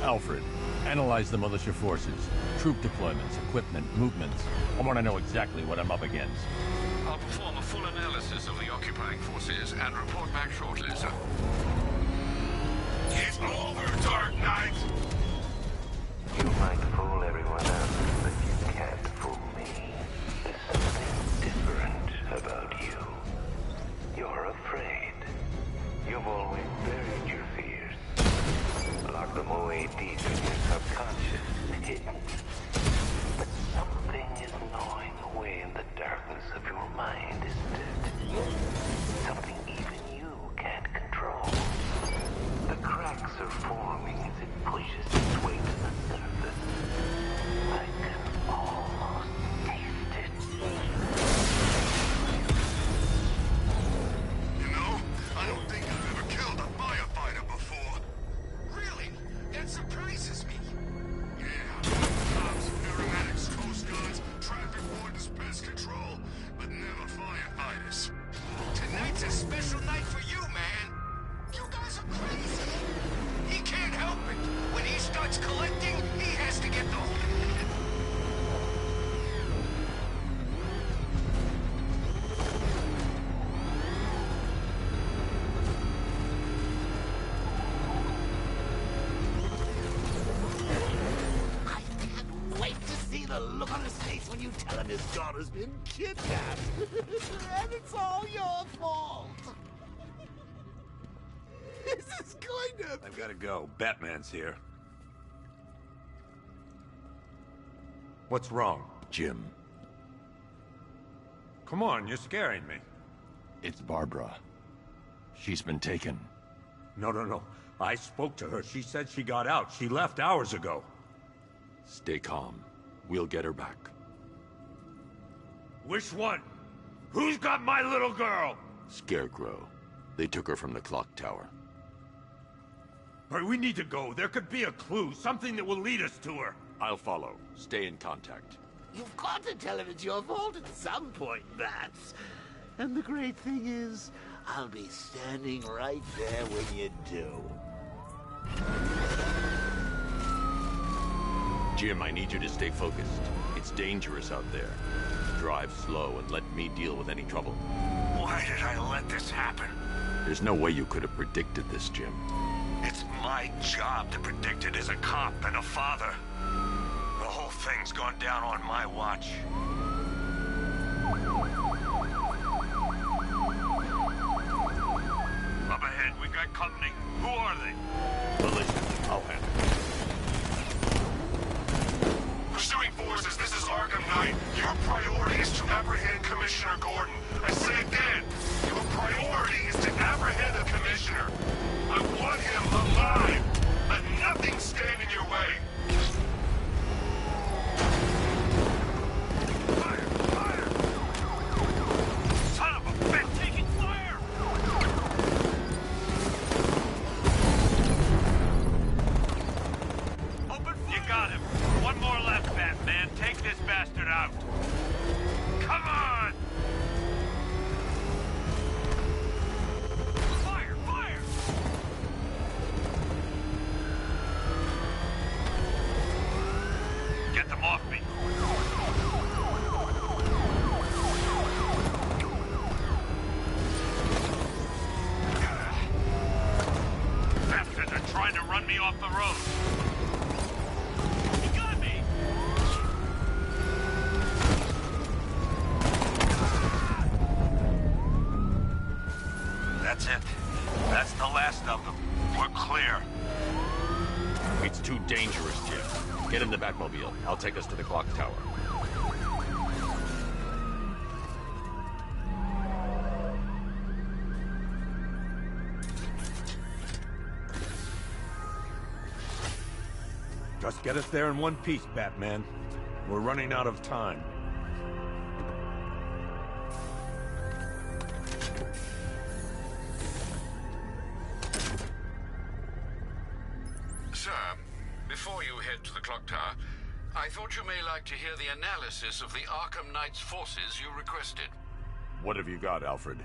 Alfred, analyze the militia forces, troop deployments, equipment, movements. I want to know exactly what I'm up against. I'll perform a full analysis of the occupying forces and report back shortly, sir. It's over, Dark Knight! You might fool everyone else, but you can't fool me. There's something different about you. You're afraid. You've always buried your fears. Locked them away deep in your subconscious, hidden. But something is gnawing away in the darkness of your mind, isn't it? Something even you can't control. The cracks are forming as it pushes its way to the surface. I can almost taste it. You know, I don't think I've ever killed a firefighter before. Really? That surprises me. Yeah, cops, paramedics, coast guards, traffic wardens, pest control, but never firefighters. Tonight's a special night for you, man. You guys are crazy. He can't help it. When he starts collecting, he has to get the whole... I can't wait to see the look on his face when you tell him his daughter's been kidnapped. And it's all your fault. This is going to... I've got to go. Batman's here. What's wrong, Jim? Come on, you're scaring me. It's Barbara. She's been taken. No. I spoke to her. She said she got out. She left hours ago. Stay calm. We'll get her back. Which one? Who's got my little girl? Scarecrow. They took her from the clock tower. All right, we need to go. There could be a clue, something that will lead us to her. I'll follow. Stay in contact. You've got to tell him it's your fault at some point, Bats. And the great thing is, I'll be standing right there when you do. Jim, I need you to stay focused. It's dangerous out there. Drive slow and let me deal with any trouble. Why did I let this happen? There's no way you could have predicted this, Jim. It's my job to predict it as a cop and a father. The whole thing's gone down on my watch. Up ahead, we got company. Who are they? Militia. I'll handle it. Pursuing forces, this is Arkham Knight. Your priority is to apprehend Commissioner Gordon. I say again, your priority is to apprehend the Commissioner. I want him alive. Let nothing stand in your way. Fire! Son of a bitch, taking fire! Open fire! You got him. One more left, Batman. Take this bastard out. Come on! Fire! Get them off me. Bastards are trying to run me off the road. He got me! That's it. That's the last of them. We're clear. It's too dangerous, Jim. Get in the Batmobile. I'll take us to the clock tower. Just get us there in one piece, Batman. We're running out of time. Sir, before you head to the clock tower, I thought you may like to hear the analysis of the Arkham Knight's forces you requested. What have you got, Alfred?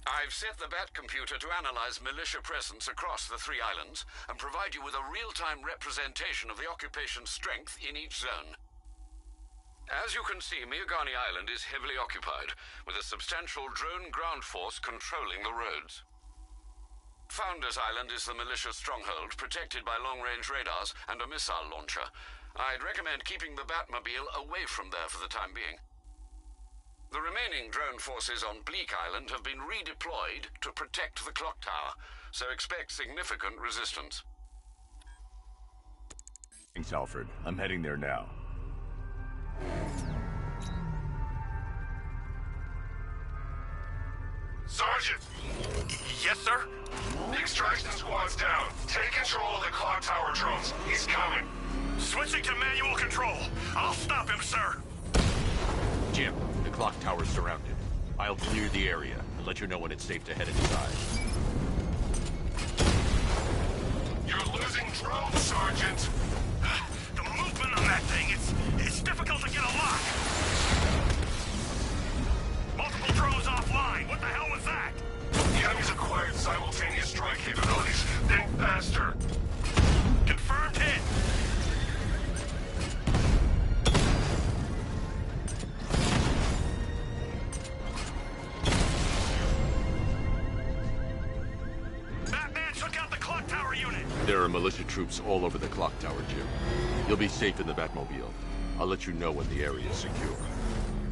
I've set the Bat computer to analyze militia presence across the 3 islands and provide you with a real-time representation of the occupation's strength in each zone. As you can see, Miagani Island is heavily occupied, with a substantial drone ground force controlling the roads. Founders Island is the militia stronghold, protected by long-range radars and a missile launcher. I'd recommend keeping the Batmobile away from there for the time being. The remaining drone forces on Bleak Island have been redeployed to protect the clock tower, so expect significant resistance. Thanks, Alfred. I'm heading there now. Sergeant! Yes, sir? The extraction squad's down. Take control of the clock tower drones. He's coming. Switching to manual control. I'll stop him, sir. Jim, the clock tower's surrounded. I'll clear the area and let you know when it's safe to head inside. You're losing drones, Sergeant. The movement on that thing, it's difficult to get a lock. Multiple drones offline. What the hell was that? The enemy's acquired simultaneous strike capabilities. Think faster. Confirmed hit. Batman took out the clock tower unit. There are militia troops all over the clock tower, Jim. You'll be safe in the Batmobile. I'll let you know when the area is secure.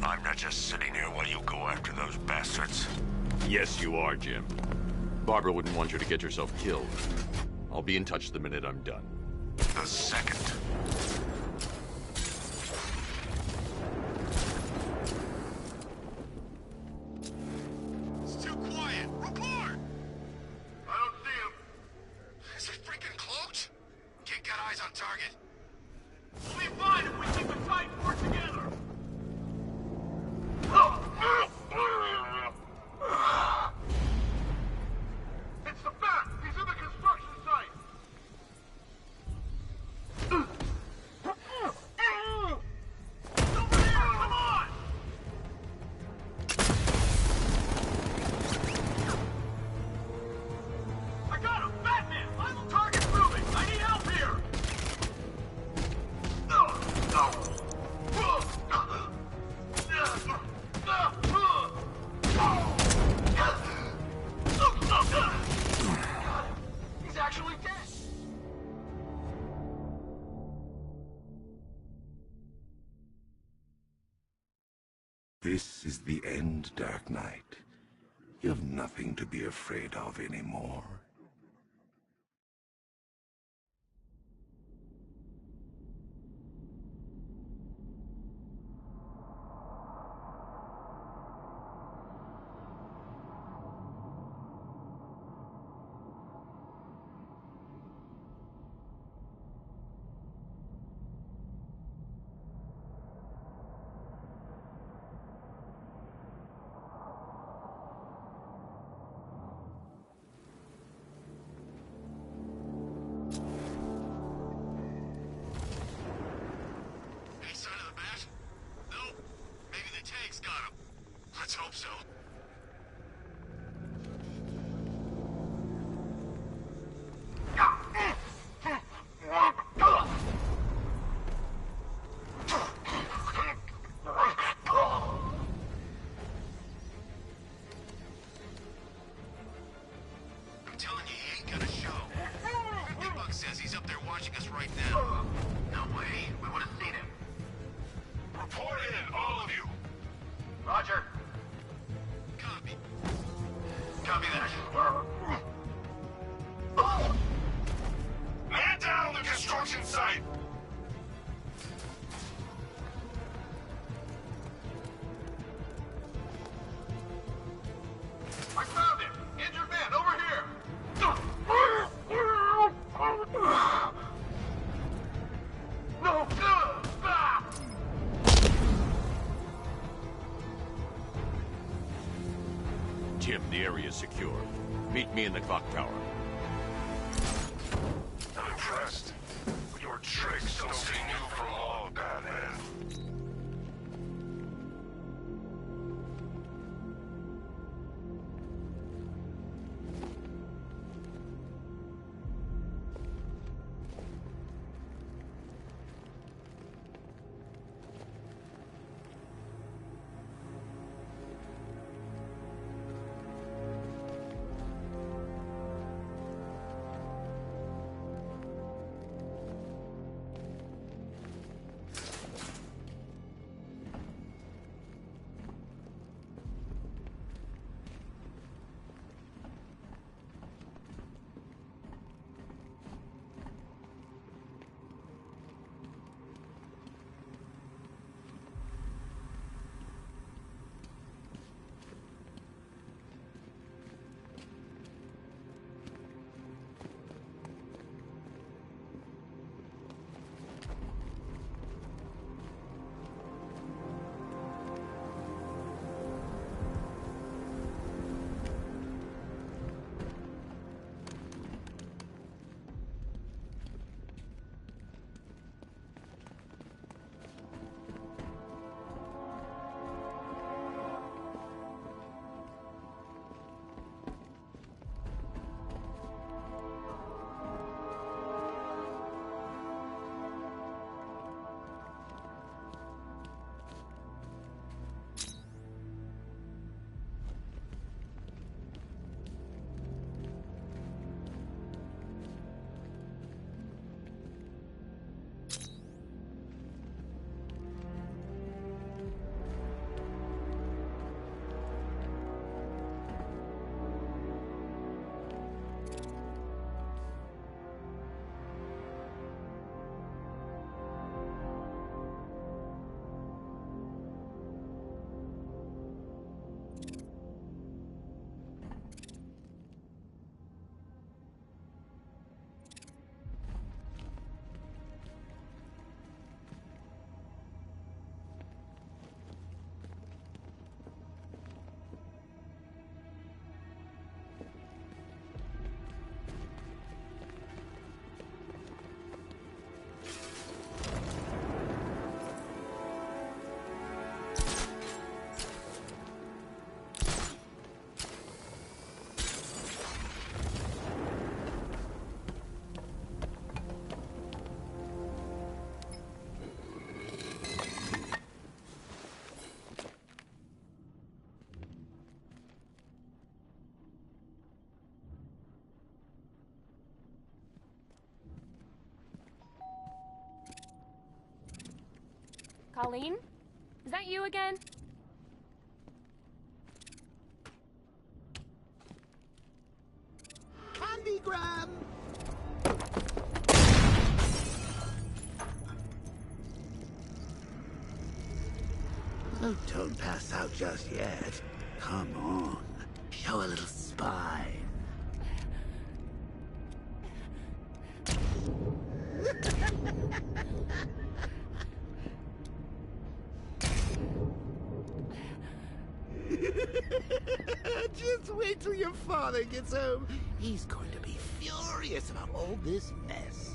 I'm not just sitting here while you go after those bastards. Yes, you are, Jim. Barbara wouldn't want you to get yourself killed. I'll be in touch the minute I'm done. The second. It's too quiet. Report! I don't see him. Is he freaking cloaked? Kid got eyes on target. We'll be fine if we keep a tight work together. It's the Bat! He's in the construction site! Over here! Come on! I got him! Batman! Final target's moving! I need help here! He's actually dead! This is the end, Dark Knight. You have nothing to be afraid of anymore. Any sign of the Bat? Nope. Maybe the tank's got him. Let's hope so. I'm telling you, he ain't gonna show. Big Bug says he's up there watching us right now. No way. We would have seen him. Report in, all of you. Roger. Copy. Copy that. Man down on the construction site. I found him! Injured man, over here! No! Jim, the area is secure. Meet me in the clock tower. I'm impressed. Your tricks don't seem new from all, Batman. Colleen? Is that you again? Candygram! Oh, don't pass out just yet. Come on. Show a little spine. Just wait till your father gets home. He's going to be furious about all this mess.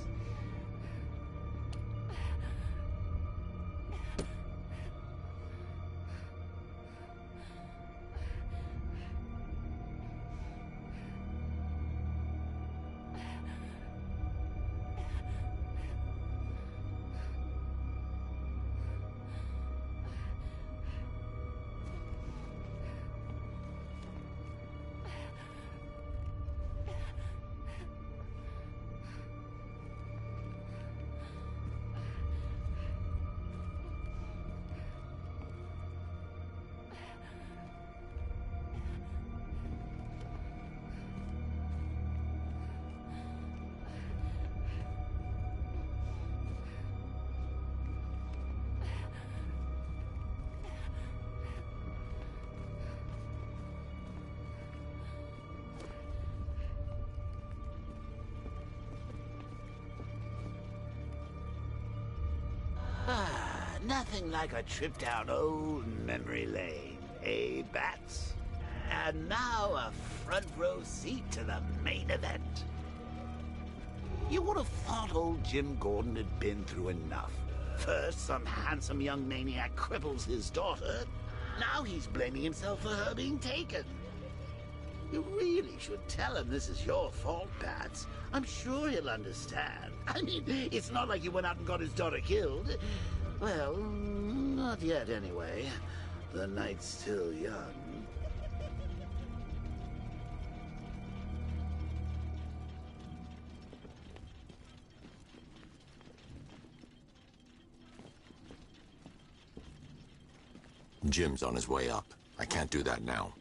Nothing like a trip down old memory lane, eh, Bats? And now a front row seat to the main event. You would have thought old Jim Gordon had been through enough. First, some handsome young maniac cripples his daughter. Now he's blaming himself for her being taken. You really should tell him this is your fault, Bats. I'm sure he'll understand. I mean, it's not like you went out and got his daughter killed. Well, not yet anyway. The night's still young. Jim's on his way up. I can't do that now.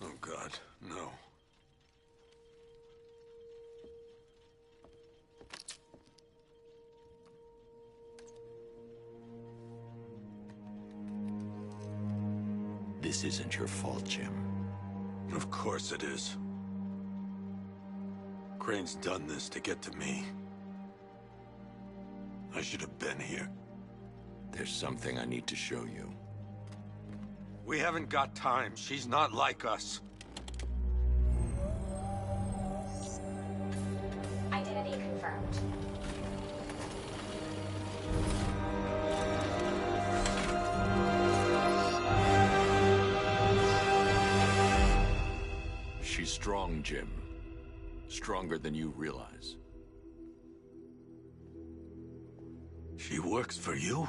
Oh, God, no. This isn't your fault, Jim. Of course it is. Crane's done this to get to me. I should have been here. There's something I need to show you. We haven't got time. She's not like us. Identity confirmed. She's strong, Jim. Stronger than you realize. She works for you?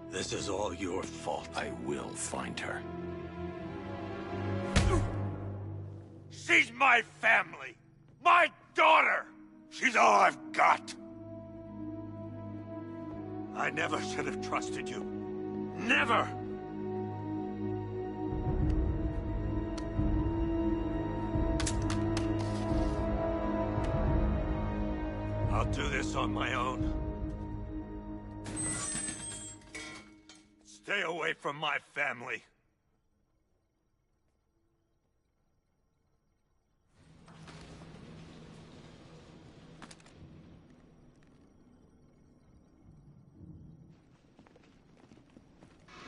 This is all your fault. I will find her. She's my family! My daughter! She's all I've got! I never should have trusted you. Never! I'll do this on my own. Stay away from my family.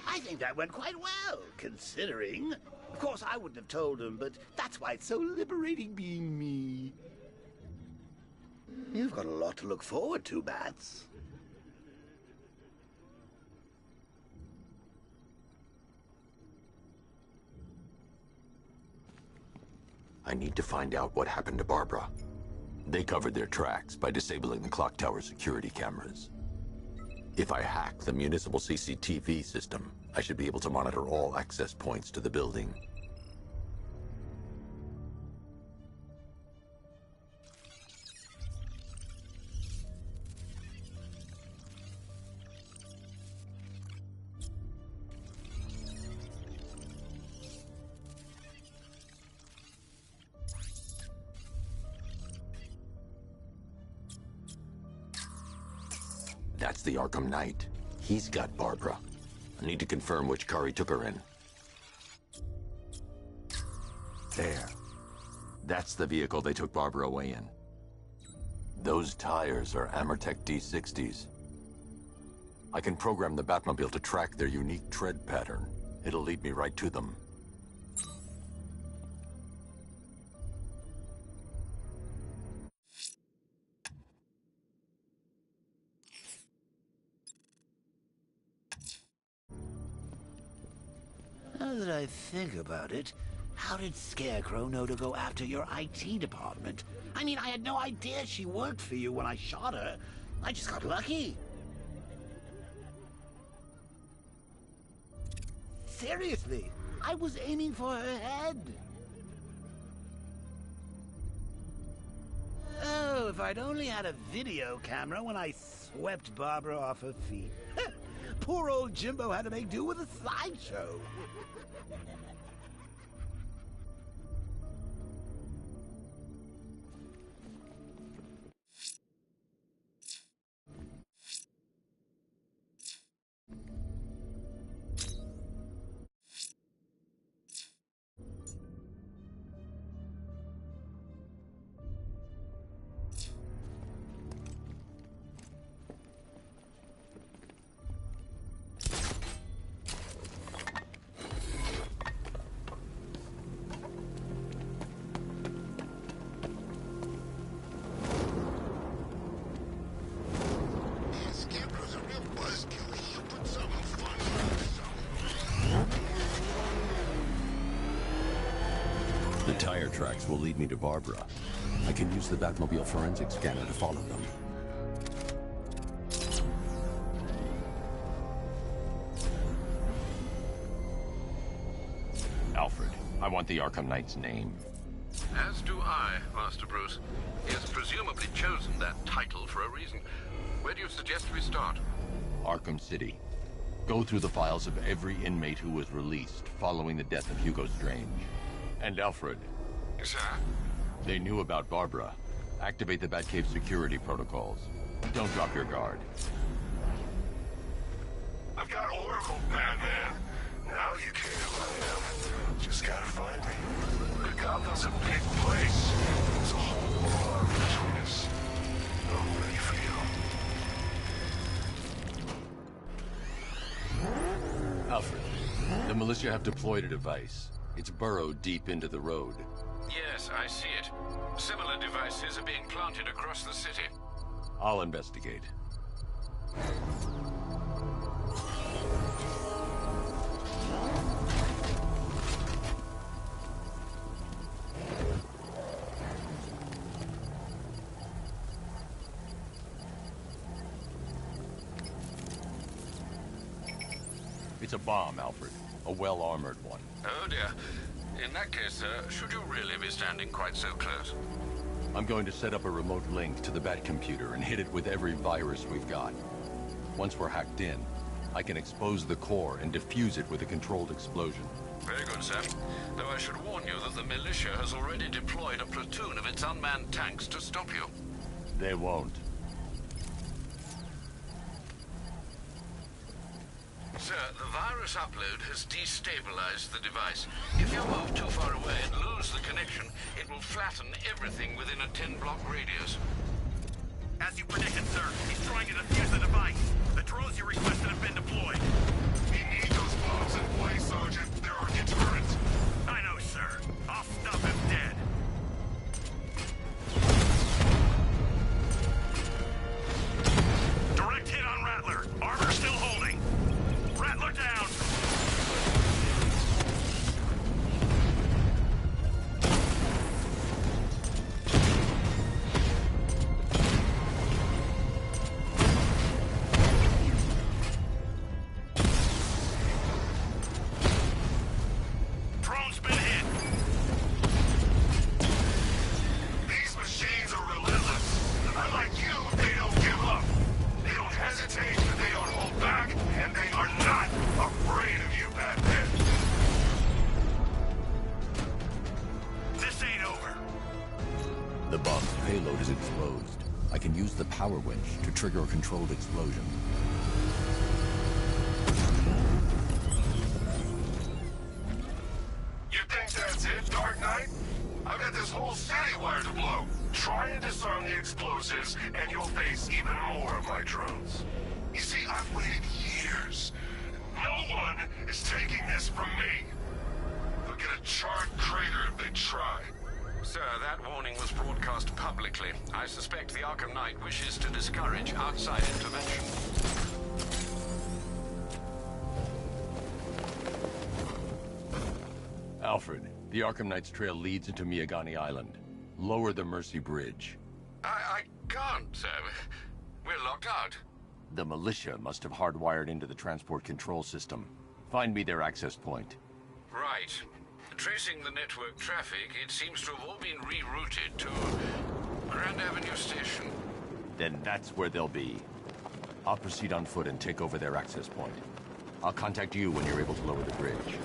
I think that went quite well, considering. Of course, I wouldn't have told him, but that's why it's so liberating being me. You've got a lot to look forward to, Bats. I need to find out what happened to Barbara. They covered their tracks by disabling the clock tower security cameras. If I hack the municipal CCTV system, I should be able to monitor all access points to the building. That's the Arkham Knight. He's got Barbara. I need to confirm which car he took her in. There. That's the vehicle they took Barbara away in. Those tires are Amertech D60s. I can program the Batmobile to track their unique tread pattern. It'll lead me right to them. Now that I think about it, how did Scarecrow know to go after your IT department? I mean, I had no idea she worked for you when I shot her. I just got lucky. Seriously, I was aiming for her head. Oh, if I'd only had a video camera when I swept Barbara off her feet. Poor old Jimbo had to make do with a slideshow. The tire tracks will lead me to Barbara. I can use the Batmobile forensic scanner to follow them. Alfred, I want the Arkham Knight's name. As do I, Master Bruce. He has presumably chosen that title for a reason. Where do you suggest we start? Arkham City. Go through the files of every inmate who was released following the death of Hugo Strange. And Alfred. Yes, sir? They knew about Barbara. Activate the Batcave security protocols. Don't drop your guard. I've got Oracle, Batman. Now you care who I am. Just gotta find me. Gotham's a big place. There's a whole war between us. I'm ready for you. Alfred, the militia have deployed a device. It's burrowed deep into the road. Yes, I see it. Similar devices are being planted across the city. I'll investigate. It's a bomb, Alfred. A well-armored one. Oh dear. In that case, should you really be standing quite so close? I'm going to set up a remote link to the Bat computer and hit it with every virus we've got. Once we're hacked in, I can expose the core and defuse it with a controlled explosion. Very good, sir. Though I should warn you that the militia has already deployed a platoon of its unmanned tanks to stop you. They won't. Sir, the virus upload has destabilized the device. If you move too far away and lose the connection, it will flatten everything within a 10-block radius. As you predicted, sir, he's trying to defuse the device. The drones you requested have been deployed. We need those bombs in place, Sergeant. They're our deterrent. I know, sir. I'll stop him dead. Direct hit on Rattler. Armor still holding. Rattler down. use the power winch to trigger a controlled explosion. You think that's it, Dark Knight? I've got this whole city wired to blow. Try and disarm the explosives, and you'll face even more of my drones. You see, I've waited years. No one is taking this from me. They'll get a charred crater if they try. Sir, that warning was broadcast publicly. I suspect the Arkham Knight wishes to discourage outside intervention. Alfred, the Arkham Knight's trail leads into Miyagani Island. Lower the Mercy Bridge. I can't, sir. We're locked out. The militia must have hardwired into the transport control system. Find me their access point. Right. Tracing the network traffic, it seems to have all been rerouted to Grand Avenue Station. Then that's where they'll be. I'll proceed on foot and take over their access point. I'll contact you when you're able to lower the bridge.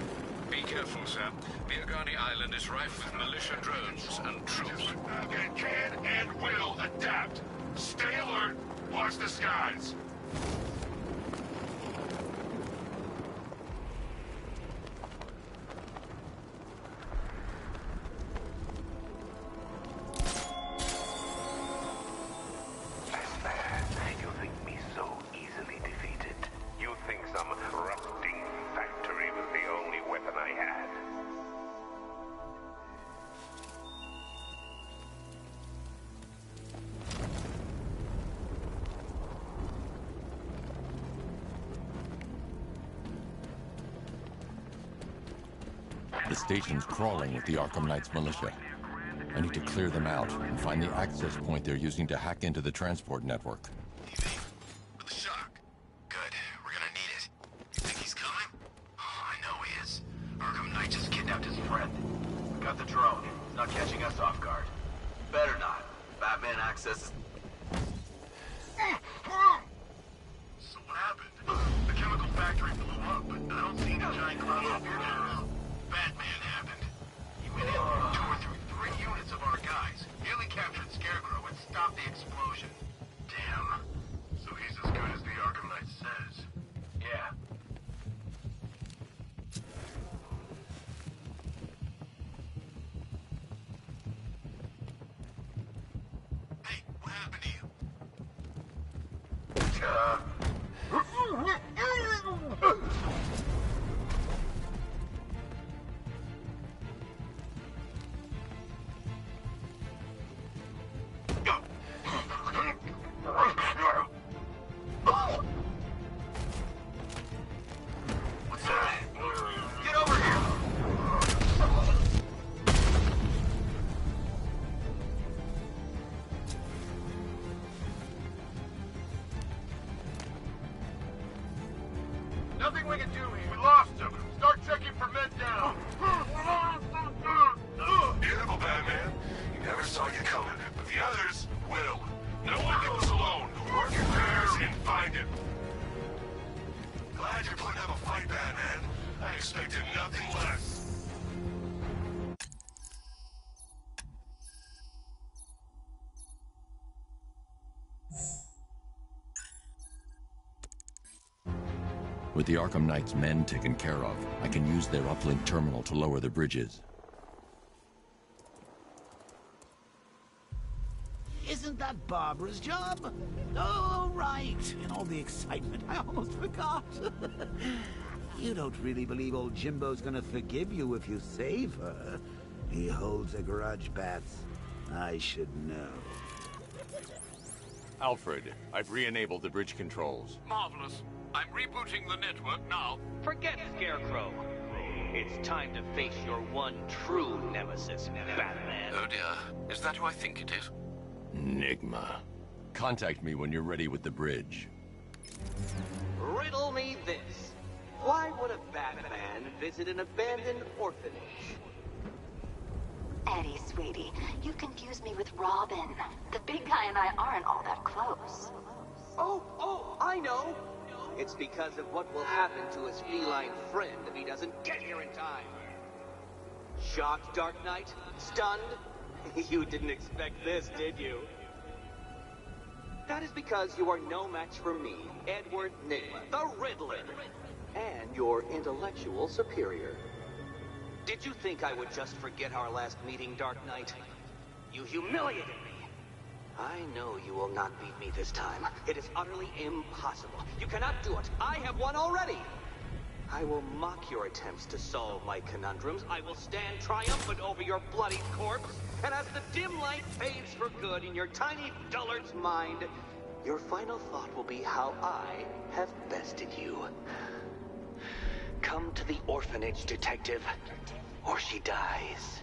Be careful, sir. Miyagani Island is rife with militia drones and troops. It can and will adapt. Stay alert. Watch the skies. You think me so easily defeated? You think some rusting factory was the only weapon I had? The station's crawling with the Arkham Knight's militia. I need to clear them out and find the access point they're using to hack into the transport network. With the shock. Good. We're gonna need it. You think he's coming? Oh, I know he is. Arkham Knight just kidnapped his friend. We got the drone. It's not catching us off guard. Better not. Batman access. So what happened? The chemical factory blew up, but I don't see any giant cloud of fury around. Batman happened. He went in, tore through 3 units of our guys, nearly captured Scarecrow and stopped the explosion. Damn. So he's as good as the Arkham Knight says. Yeah. Hey, what happened to you? What's that? Get over here! Nothing we can do here. We lost him. Start checking for men down. Beautiful, Batman. You never saw you coming, but the others will. No one goes alone. Work your pairs and find him. Glad you're putting up a fight, Batman. I expected nothing less. With the Arkham Knight's men taken care of, I can use their uplink terminal to lower the bridges. Isn't that Barbara's job? Oh, right. In all the excitement, I almost forgot. You don't really believe old Jimbo's gonna forgive you if you save her. He holds a grudge, Bats. I should know. Alfred, I've re-enabled the bridge controls. Marvelous. I'm rebooting the network now. Forget Scarecrow. It's time to face your one true nemesis, Batman. Oh dear. Is that who I think it is? Enigma. Contact me when you're ready with the bridge. Riddle me this. Why would a Batman visit an abandoned orphanage? Eddie, sweetie, you confused me with Robin. The big guy and I aren't all that close. Oh, I know. It's because of what will happen to his feline friend if he doesn't get here in time. Shocked, Dark Knight? Stunned? You didn't expect this, did you? That is because you are no match for me, Edward Nygma, the Riddler, and your intellectual superior. Did you think I would just forget our last meeting, Dark Knight? You humiliated me. I know you will not beat me this time. It is utterly impossible. You cannot do it. I have won already. I will mock your attempts to solve my conundrums. I will stand triumphant over your bloody corpse. And as the dim light fades for good in your tiny dullard's mind, your final thought will be how I have bested you. Come to the orphanage, detective, or she dies.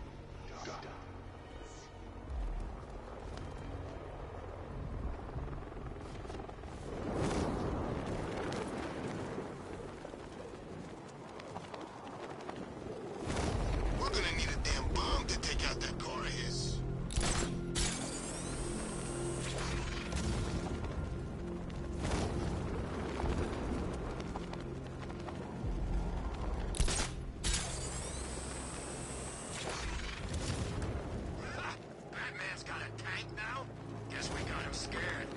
We're gonna need a damn bomb to take out that car of his. Batman's got a tank now? Guess we got him scared.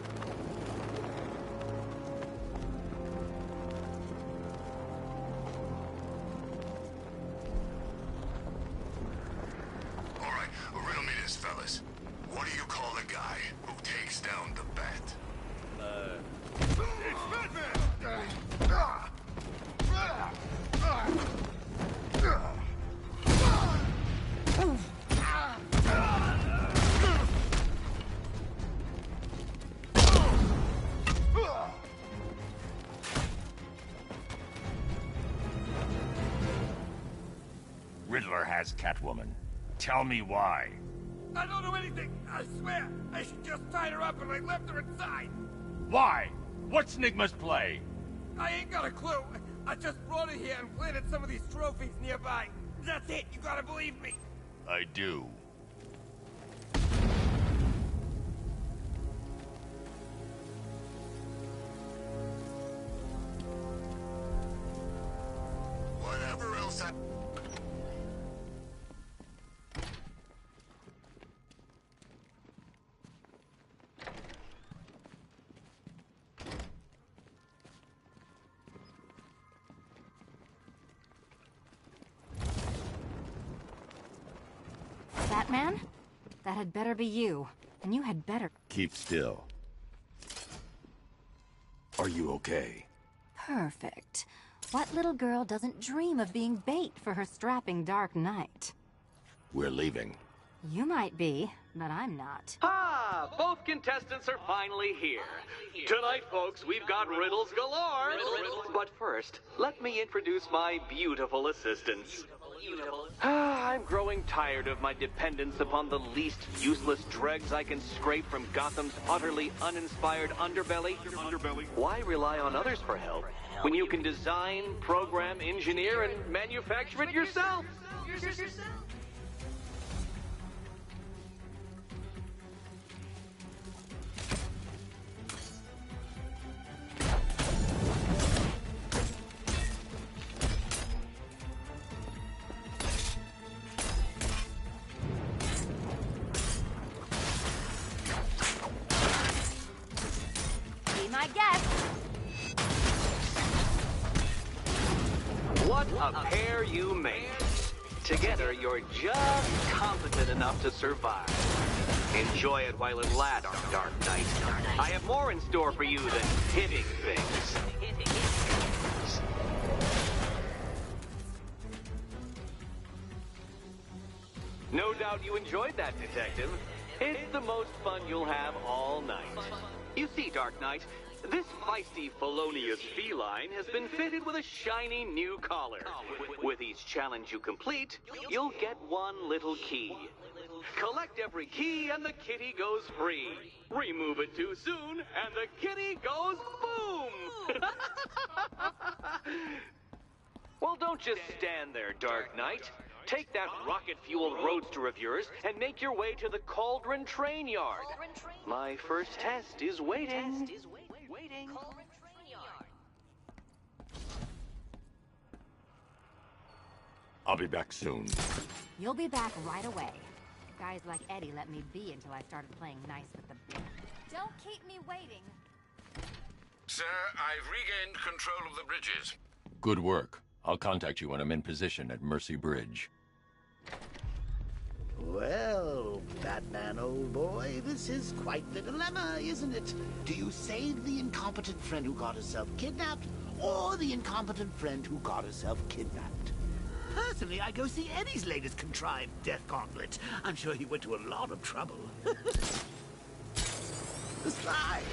All right, riddle me this, fellas. What do you call the guy who takes down the bat? It's Batman! Riddler has Catwoman. Tell me why. I don't know anything, I swear. I just tied her up and I left her inside. Why? What's Nygma's play? I ain't got a clue. I just brought her here and planted some of these trophies nearby. That's it, you gotta believe me. I do. Whatever else I... Batman? That had better be you. And you had better... Keep still. Are you okay? Perfect. What little girl doesn't dream of being bait for her strapping Dark Knight? We're leaving. You might be, but I'm not. Ah, both contestants are finally here. Tonight, folks, we've got riddles galore. But first, let me introduce my beautiful assistants. I'm growing tired of my dependence upon the least useless dregs I can scrape from Gotham's utterly uninspired underbelly. Why rely on others for help when you can design, program, engineer, and manufacture it yourself? Be my guest. What a pair you make. Together, you're just competent enough to survive. Enjoy it while it lasts, Dark Knight. I have more in store for you than hitting things. No doubt you enjoyed that, Detective. It's the most fun you'll have all night. You see, Dark Knight, this feisty, felonious feline has been fitted with a shiny new collar. With each challenge you complete, you'll get one little key. Collect every key and the kitty goes free. Remove it too soon and the kitty goes boom! Well, don't just stand there, Dark Knight. Take that rocket-fueled roadster of yours and make your way to the Cauldron Train Yard. My first test is waiting. I'll be back soon. You'll be back right away. Guys like Eddie let me be until I started playing nice with the big. Don't keep me waiting. Sir, I've regained control of the bridges. Good work. I'll contact you when I'm in position at Mercy Bridge. Well, Batman, old boy, this is quite the dilemma, isn't it? Do you save the incompetent friend who got herself kidnapped, or the incompetent friend who got herself kidnapped? Personally, I go see Eddie's latest contrived death gauntlet. I'm sure he went to a lot of trouble. Besides,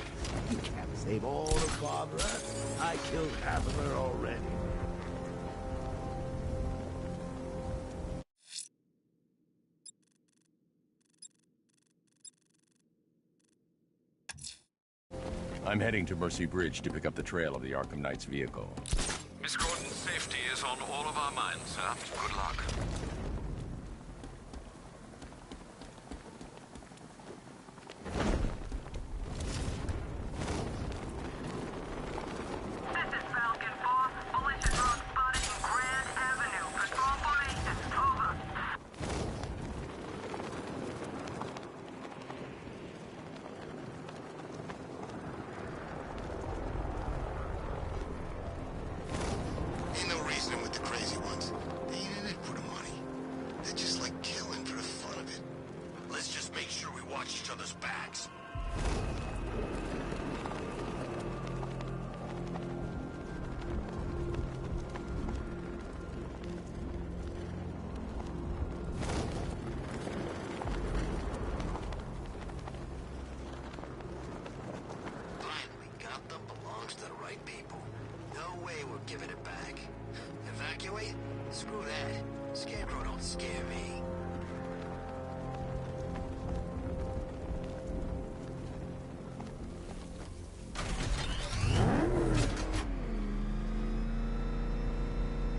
you can't save all of Barbara. I killed half of her already. I'm heading to Mercy Bridge to pick up the trail of the Arkham Knight's vehicle. Miss Gordon's safety is on all of our minds, sir. Good luck. Screw that. Scarecrow don't scare me.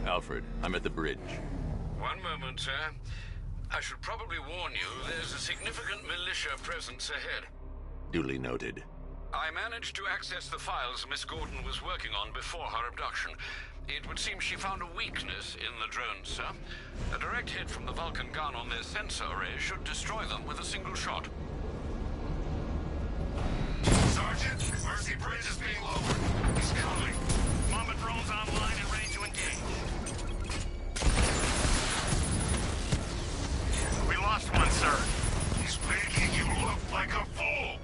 Alfred, I'm at the bridge. One moment, sir. I should probably warn you, there's a significant militia presence ahead. Duly noted. I managed to access the files Miss Gordon was working on before her abduction. It would seem she found a weakness in the drones, sir. A direct hit from the Vulcan gun on their sensor array should destroy them with a single shot. Sergeant, Mercy Bridge is being lowered. He's coming. Mama drones online and ready to engage. We lost one, sir. He's making you look like a fool.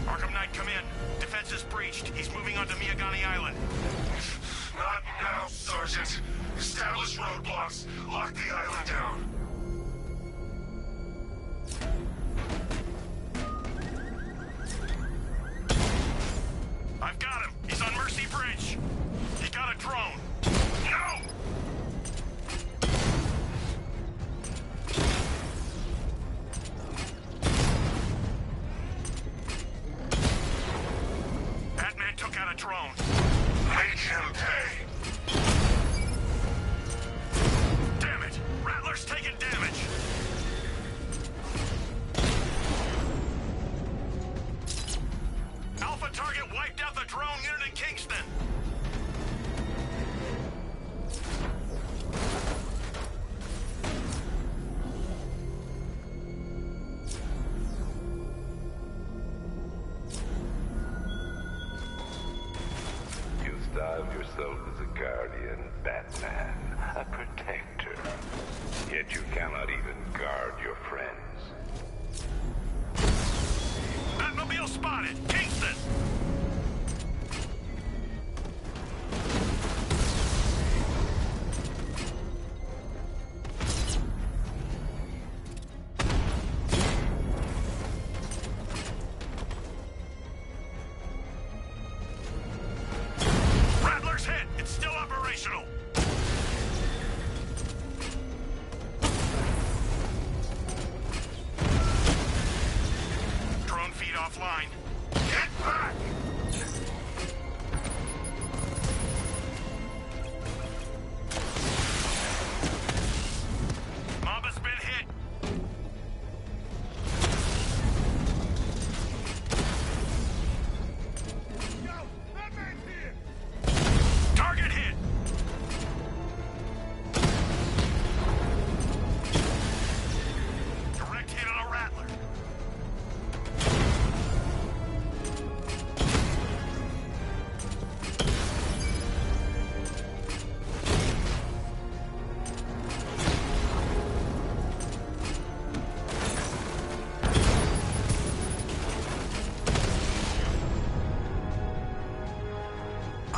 Arkham Knight, come in. Defense is breached. He's moving onto Miyagani Island. Not now, Sergeant. Establish roadblocks. Lock the island down. I've got him. He's on Mercy Bridge. He got a drone. No! Batman took out a drone. Make him pay. Damn it! Rattler's taking damage. Alpha target wiped out the drone unit in Kingston. You styled yourself as a guardian, Batman, a protector. Yet you cannot even guard your friends. Batmobile spotted! Kingston! Rattler's hit! It's still operational! Drone feed offline. Get back! Mamba's been hit. Yo, Batman's here! Target hit.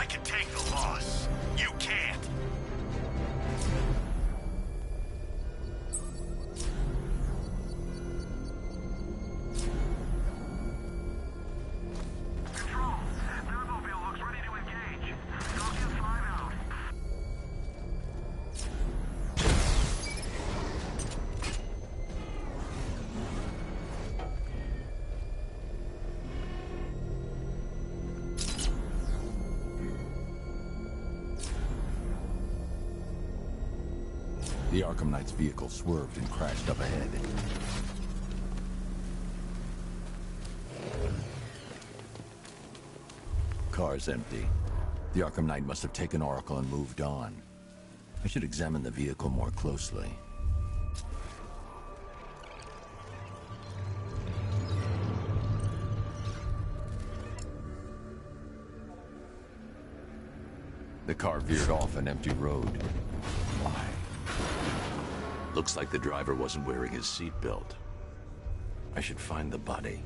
can take the loss. You can't. Control, Thermobile looks ready to engage. Copy 5 out. The Arkham Knight's vehicle swerved and crashed up ahead. Car's empty. The Arkham Knight must have taken Oracle and moved on. I should examine the vehicle more closely. The car veered off an empty road. Why? Looks like the driver wasn't wearing his seatbelt. I should find the body.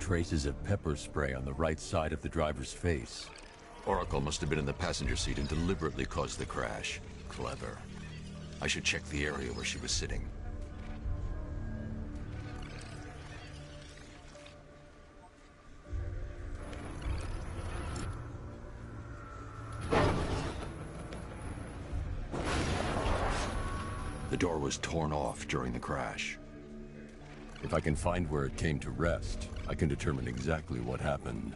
Traces of pepper spray on the right side of the driver's face. Oracle must have been in the passenger seat and deliberately caused the crash. Clever. I should check the area where she was sitting. The door was torn off during the crash. If I can find where it came to rest, I can determine exactly what happened.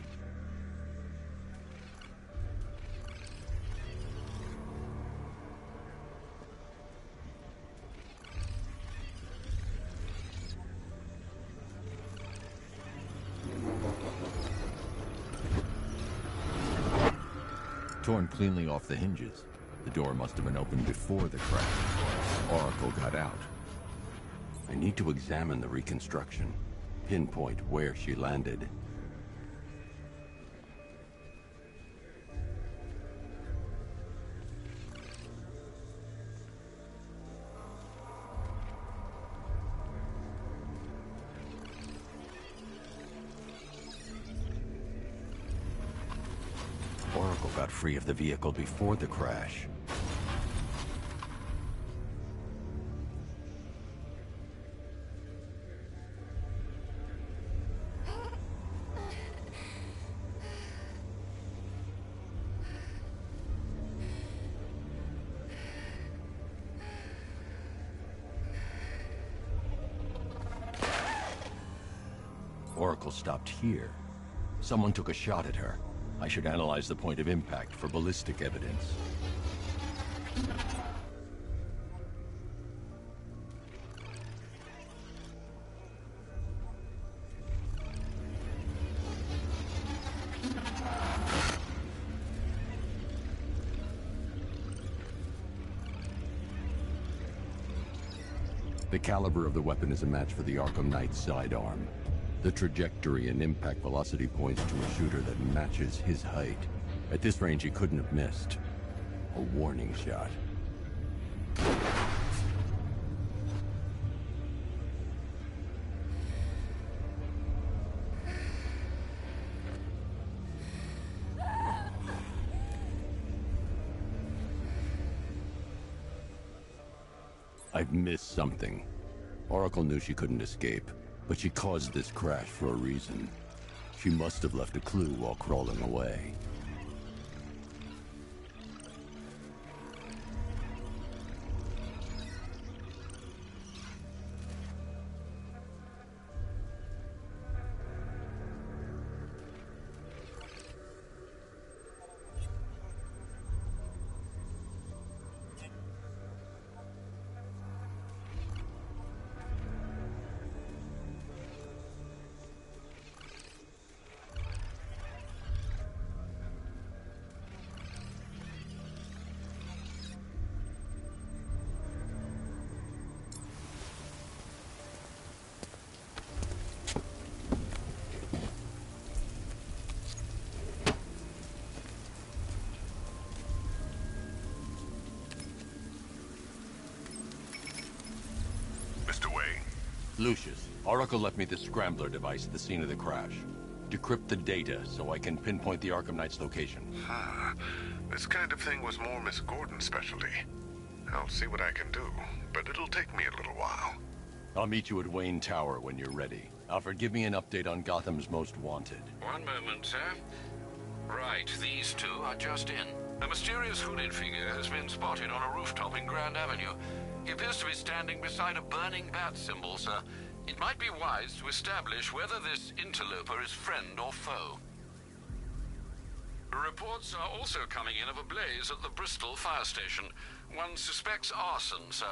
Torn cleanly off the hinges. The door must have been opened before the crash. Oracle got out. I need to examine the reconstruction, pinpoint where she landed. Oracle got free of the vehicle before the crash. Oracle stopped here. Someone took a shot at her. I should analyze the point of impact for ballistic evidence. The caliber of the weapon is a match for the Arkham Knight's sidearm. The trajectory and impact velocity points to a shooter that matches his height. At this range, he couldn't have missed. A warning shot. I've missed something. Oracle knew she couldn't escape. But she caused this crash for a reason. She must have left a clue while crawling away. Lucius, Oracle left me the Scrambler device at the scene of the crash. Decrypt the data so I can pinpoint the Arkham Knight's location. This kind of thing was more Miss Gordon's specialty. I'll see what I can do, but it'll take me a little while. I'll meet you at Wayne Tower when you're ready. Alfred, give me an update on Gotham's Most Wanted. One moment, sir. Right, these two are just in. A mysterious hooded figure has been spotted on a rooftop in Grand Avenue. He appears to be standing beside a burning bat symbol, sir. It might be wise to establish whether this interloper is friend or foe. Reports are also coming in of a blaze at the Bristol fire station. One suspects arson, sir,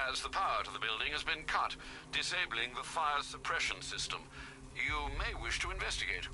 as the power to the building has been cut, disabling the fire suppression system. You may wish to investigate.